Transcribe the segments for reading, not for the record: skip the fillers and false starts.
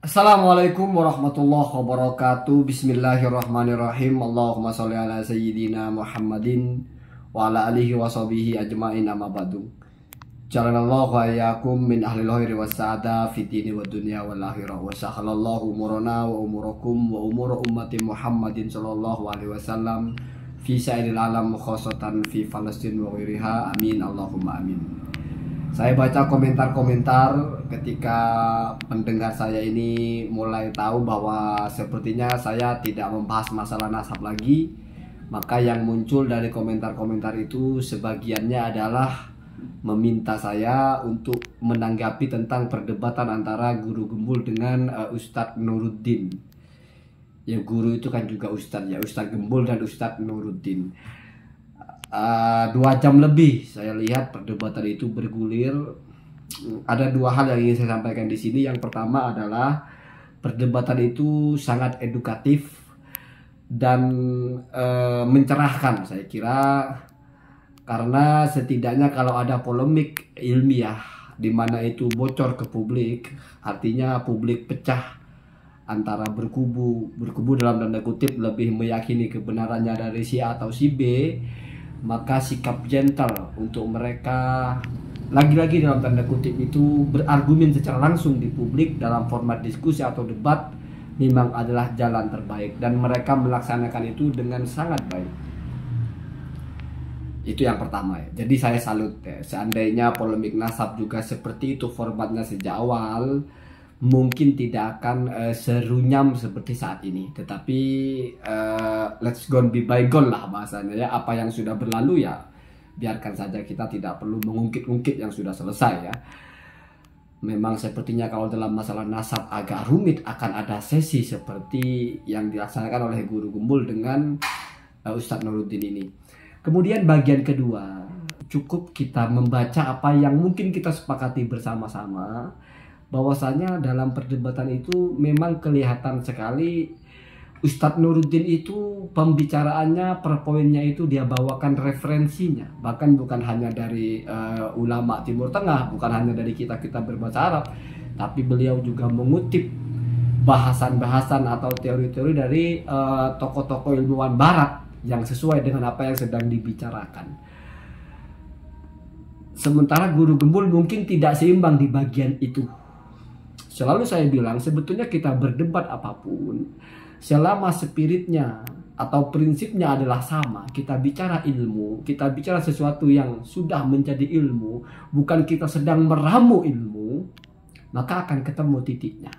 Assalamualaikum warahmatullahi wabarakatuh. Bismillahirrahmanirrahim. Allahumma sholli ala sayyidina Muhammadin wa ala alihi wa sahbihi ajmain, amma ba'du. Jalanallahu wa iyyakum min ahlil khairi was sa'ada fi dini wa dunya wal akhirah. Wa sahalallahu umurana wa umurakum wa umur ummati Muhammadin sallallahu alaihi wasallam fi sa'iril alam khassatan fi Falastin wa ghairiha. Amin Allahumma amin. Saya baca komentar-komentar ketika pendengar saya ini mulai tahu bahwa sepertinya saya tidak membahas masalah nasab lagi. Maka yang muncul dari komentar-komentar itu sebagiannya adalah meminta saya untuk menanggapi tentang perdebatan antara Guru Gembul dengan Ustadz Nuruddin. Ya, guru itu kan juga Ustadz ya, Ustadz Gembul dan Ustadz Nuruddin. 2 jam lebih saya lihat perdebatan itu bergulir. Ada 2 hal yang ingin saya sampaikan di sini. Yang pertama adalah perdebatan itu sangat edukatif dan mencerahkan, saya kira, karena setidaknya kalau ada polemik ilmiah di mana itu bocor ke publik, artinya publik pecah antara berkubu dalam tanda kutip, lebih meyakini kebenarannya dari si A atau si B, maka sikap gentle untuk mereka lagi-lagi dalam tanda kutip itu berargumen secara langsung di publik dalam format diskusi atau debat memang adalah jalan terbaik, dan mereka melaksanakan itu dengan sangat baik. Itu yang pertama ya. Jadi saya salut ya. Seandainya polemik nasab juga seperti itu formatnya sejak awal, mungkin tidak akan serunyam seperti saat ini. Tetapi let's go be bygone lah bahasanya ya. Apa yang sudah berlalu ya biarkan saja, kita tidak perlu mengungkit-ungkit yang sudah selesai ya. Memang sepertinya kalau dalam masalah nasab agak rumit, akan ada sesi seperti yang dilaksanakan oleh Guru Gembul dengan Ustadz Nuruddin ini. Kemudian bagian kedua, cukup kita membaca apa yang mungkin kita sepakati bersama-sama, bahwasanya dalam perdebatan itu memang kelihatan sekali Ustadz Nuruddin itu pembicaraannya per poinnya itu dia bawakan referensinya, bahkan bukan hanya dari ulama Timur Tengah, bukan hanya dari kita berbahasa Arab, tapi beliau juga mengutip bahasan-bahasan atau teori-teori dari tokoh-tokoh ilmuwan Barat yang sesuai dengan apa yang sedang dibicarakan. Sementara Guru Gembul mungkin tidak seimbang di bagian itu. Selalu saya bilang, sebetulnya kita berdebat apapun, selama spiritnya atau prinsipnya adalah sama, kita bicara ilmu, kita bicara sesuatu yang sudah menjadi ilmu, bukan kita sedang meramu ilmu, maka akan ketemu titiknya.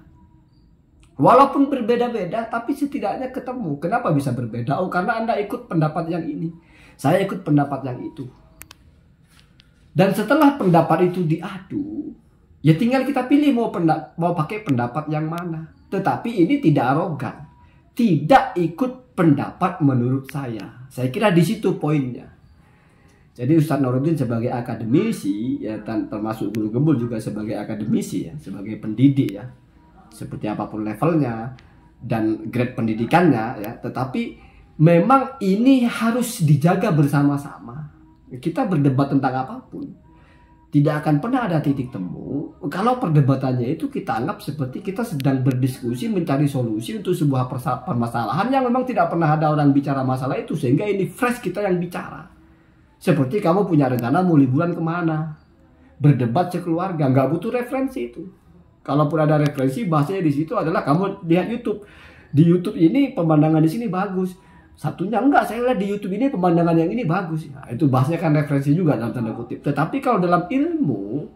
Walaupun berbeda-beda, tapi setidaknya ketemu. Kenapa bisa berbeda? Oh, karena Anda ikut pendapat yang ini, saya ikut pendapat yang itu. Dan setelah pendapat itu diadu, ya tinggal kita pilih mau pakai pendapat yang mana. Tetapi ini tidak arogan, tidak ikut pendapat menurut saya. Saya kira di situ poinnya. Jadi Ustadz Nuruddin sebagai akademisi ya, dan termasuk Guru Gembul juga sebagai akademisi ya, sebagai pendidik ya, seperti apapun levelnya dan grade pendidikannya ya. Tetapi memang ini harus dijaga bersama-sama. Kita berdebat tentang apapun, tidak akan pernah ada titik temu kalau perdebatannya itu kita anggap seperti kita sedang berdiskusi mencari solusi untuk sebuah permasalahan yang memang tidak pernah ada orang bicara masalah itu, sehingga ini fresh kita yang bicara. Seperti kamu punya rencana mau liburan kemana, berdebat sekeluarga, nggak butuh referensi itu. Kalaupun ada referensi, bahasanya di situ adalah kamu lihat YouTube. Di YouTube ini pemandangan di sini bagus. Satunya enggak, saya lihat di YouTube ini pemandangan yang ini bagus. Nah, itu bahasanya kan referensi juga dalam tanda kutip. Tetapi kalau dalam ilmu,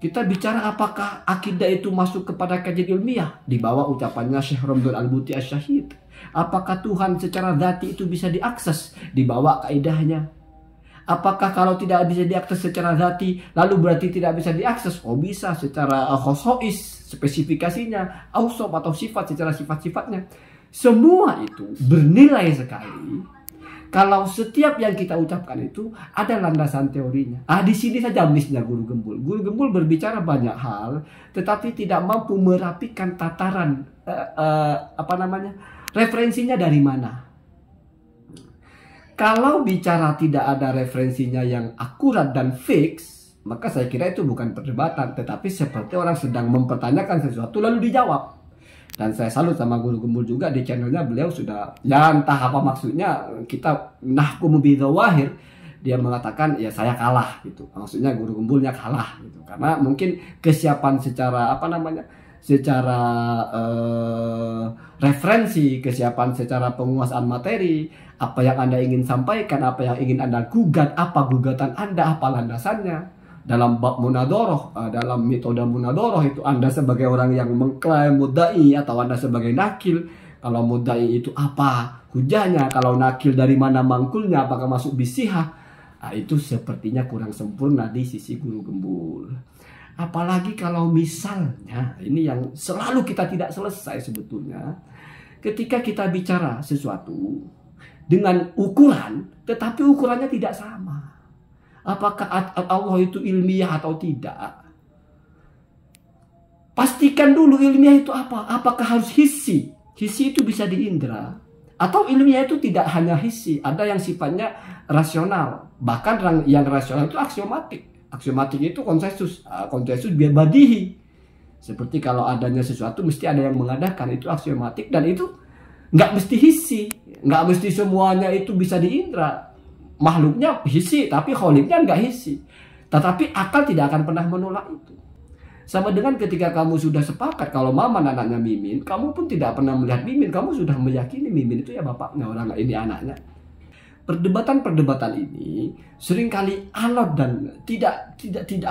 kita bicara apakah akidah itu masuk kepada kajian ilmiah di bawah ucapannya Syekh Ramdhan Al-Buti Asy-Syahid. Apakah Tuhan secara dzati itu bisa diakses di bawah kaidahnya? Apakah kalau tidak bisa diakses secara dzati, lalu berarti tidak bisa diakses? Oh, bisa secara khosois, spesifikasinya, ausof atau sifat, secara sifat-sifatnya. Semua itu bernilai sekali kalau setiap yang kita ucapkan itu ada landasan teorinya. Di sini saja misnya Guru Gembul. Guru Gembul berbicara banyak hal, tetapi tidak mampu merapikan tataran referensinya dari mana. Kalau bicara tidak ada referensinya yang akurat dan fix, maka saya kira itu bukan perdebatan, tetapi seperti orang sedang mempertanyakan sesuatu lalu dijawab. Dan saya salut sama Guru Gembul juga, di channelnya beliau sudah, ya entah apa maksudnya, kita nahkumu bidzawahir, dia mengatakan ya saya kalah gitu. Maksudnya Guru Gembulnya kalah gitu. Karena mungkin kesiapan secara apa namanya? Secara referensi, kesiapan secara penguasaan materi, apa yang Anda ingin sampaikan, apa yang ingin Anda gugat, apa gugatan Anda, apa landasannya. Dalam bab munadoroh, dalam metode munadoroh itu Anda sebagai orang yang mengklaim mudda'i atau Anda sebagai nakil. Kalau mudda'i itu apa hujahnya, kalau nakil dari mana mangkulnya, apakah masuk bisihah. Nah, itu sepertinya kurang sempurna di sisi Guru Gembul. Apalagi kalau misalnya, ini yang selalu kita tidak selesai sebetulnya, ketika kita bicara sesuatu dengan ukuran, tetapi ukurannya tidak sama. Apakah Allah itu ilmiah atau tidak? Pastikan dulu ilmiah itu apa? Apakah harus hissi? Hissi itu bisa diindra. Atau ilmiah itu tidak hanya hissi, ada yang sifatnya rasional. Bahkan yang rasional itu aksiomatik. Aksiomatik itu konsensus. Konsensus biar badihi. Seperti kalau adanya sesuatu mesti ada yang mengadakan, itu aksiomatik. Dan itu nggak mesti hissi, nggak mesti semuanya itu bisa diindra. Makhluknya hissi, tapi kholiknya nggak hissi. Tetapi akal tidak akan pernah menolak itu. Sama dengan ketika kamu sudah sepakat kalau Maman anaknya Mimin, kamu pun tidak pernah melihat Mimin, kamu sudah meyakini Mimin itu ya bapaknya, orang ini anaknya. Perdebatan-perdebatan ini seringkali alot dan tidak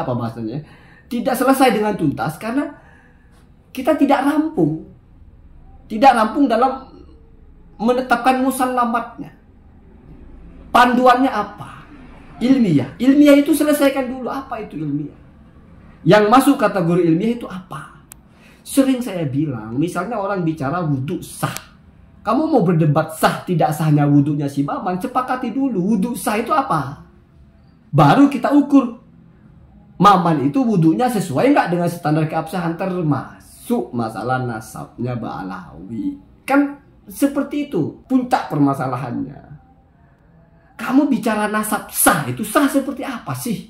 apa bahasanya, tidak selesai dengan tuntas karena kita tidak rampung dalam menetapkan musallamatnya. Panduannya apa? Ilmiah. Ilmiah itu selesaikan dulu, apa itu ilmiah. Yang masuk kategori ilmiah itu apa? Sering saya bilang, misalnya orang bicara wudhu sah. Kamu mau berdebat sah tidak sahnya wudhunya si Maman, sepakati dulu wudhu sah itu apa. Baru kita ukur. Maman itu wudhunya sesuai nggak dengan standar keabsahan, termasuk masalah nasabnya Ba'alawi. Kan seperti itu puncak permasalahannya. Kamu bicara nasab sah, itu sah seperti apa sih?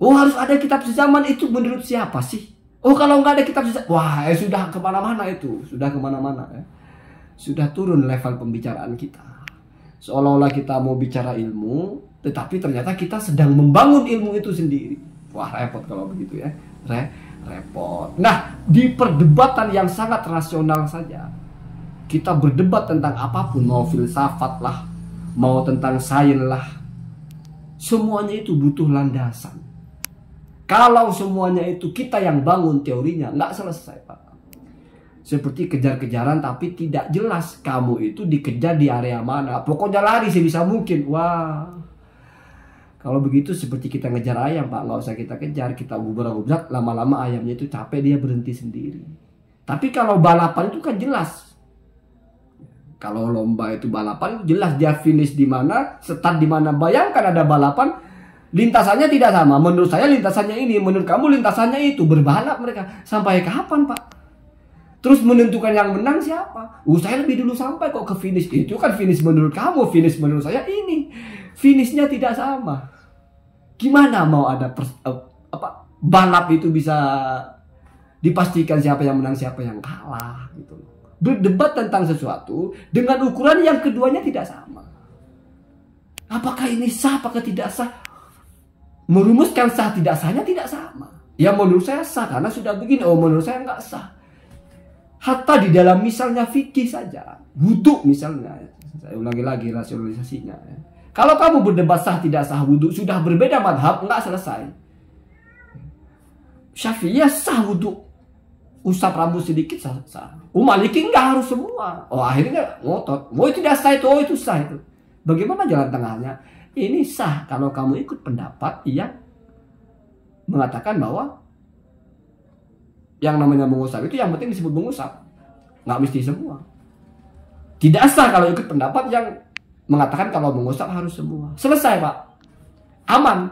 Oh harus ada kitab sezaman, itu menurut siapa sih? Oh kalau nggak ada kitab sezaman, wah sudah kemana-mana itu. Sudah kemana-mana ya. Sudah turun level pembicaraan kita. Seolah-olah kita mau bicara ilmu, tetapi ternyata kita sedang membangun ilmu itu sendiri. Wah repot kalau begitu ya. Repot. Nah di perdebatan yang sangat rasional saja, kita berdebat tentang apapun, mau filsafat lah, mau tentang sains lah, semuanya itu butuh landasan. Kalau semuanya itu kita yang bangun teorinya, nggak selesai Pak. Seperti kejar-kejaran tapi tidak jelas kamu itu dikejar di area mana. Pokoknya lari sebisa mungkin. Wah, kalau begitu seperti kita ngejar ayam Pak, nggak usah kita kejar, kita gubrak-gubrak, lama-lama ayamnya itu capek, dia berhenti sendiri. Tapi kalau balapan itu kan jelas. Kalau lomba itu balapan jelas dia finish di mana, start di mana. Bayangkan ada balapan, lintasannya tidak sama. Menurut saya lintasannya ini, menurut kamu lintasannya itu. Berbalap mereka. Sampai kapan Pak? Terus menentukan yang menang siapa? Saya lebih dulu sampai kok ke finish. Itu kan finish menurut kamu, finish menurut saya ini. Finishnya tidak sama. Gimana mau ada balap itu bisa dipastikan siapa yang menang, siapa yang kalah gitu. Berdebat tentang sesuatu dengan ukuran yang keduanya tidak sama. Apakah ini sah, apakah tidak sah? Merumuskan sah tidak sahnya tidak sama. Ya menurut saya sah karena sudah begini. Oh menurut saya nggak sah. Hatta di dalam misalnya fikih saja, wudhu misalnya, saya ulangi lagi rasionalisasinya. Kalau kamu berdebat sah tidak sah wudhu, sudah berbeda madhab, nggak selesai. Syafi'iyah sah wudhu, usap rambut sedikit sah. Maliki nggak harus semua. Oh akhirnya ngotot. Oh itu tidak sah itu, oh itu sah itu. Bagaimana jalan tengahnya? Ini sah kalau kamu ikut pendapat yang mengatakan bahwa yang namanya mengusap itu yang penting disebut mengusap, nggak mesti semua. Tidak sah kalau ikut pendapat yang mengatakan kalau mengusap harus semua. Selesai Pak, aman.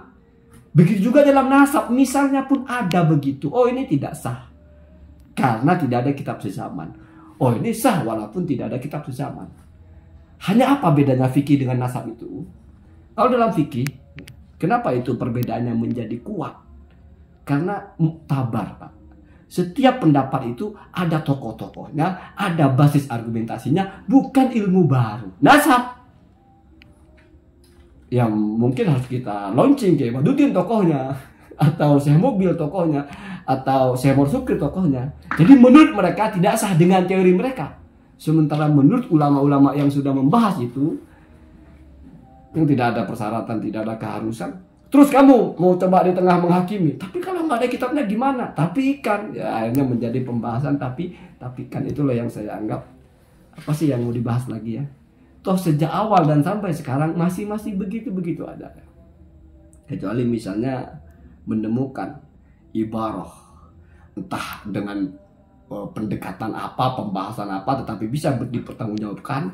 Begitu juga dalam nasab, misalnya pun ada begitu. Oh ini tidak sah karena tidak ada kitab sezaman. Oh ini sah walaupun tidak ada kitab sezaman. Hanya apa bedanya fikih dengan nasab itu? Kalau dalam fikih, Kenapa itu perbedaannya menjadi kuat? Karena muktabar, Pak. Setiap pendapat itu ada tokoh-tokohnya, ada basis argumentasinya, bukan ilmu baru. Nasab yang mungkin harus kita launching kayak Badudin tokohnya, atau Syekh Mobil tokohnya, atau Syekh Marsukri tokohnya. Jadi menurut mereka tidak sah dengan teori mereka. Sementara menurut ulama-ulama yang sudah membahas itu, yang tidak ada persyaratan, tidak ada keharusan. Terus kamu mau coba di tengah menghakimi, tapi kalau nggak ada kitabnya gimana? Tapi kan, ya akhirnya menjadi pembahasan tapi kan itulah yang saya anggap apa sih yang mau dibahas lagi ya? Toh sejak awal dan sampai sekarang masih begitu ada. Kecuali misalnya menemukan ibarah entah dengan pendekatan apa, pembahasan apa, tetapi bisa dipertanggungjawabkan.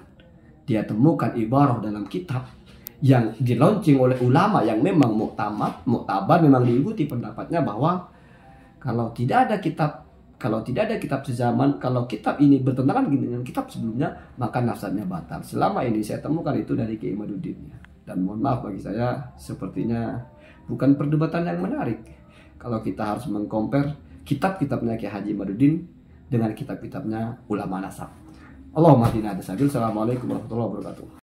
Dia temukan ibarah dalam kitab yang di launching oleh ulama yang memang muktabar, memang diikuti pendapatnya bahwa kalau tidak ada kitab sezaman, kalau kitab ini bertentangan dengan kitab sebelumnya, maka nafsatnya batal. Selama ini saya temukan itu dari Kiai Imaduddin. Dan mohon maaf bagi saya, sepertinya bukan perdebatan yang menarik kalau kita harus mengcompare kitab-kitabnya Kiai Haji Imaduddin dengan kitab-kitabnya ulama nasab. Allahumma hdina bis sabil. Assalamualaikum warahmatullahi wabarakatuh.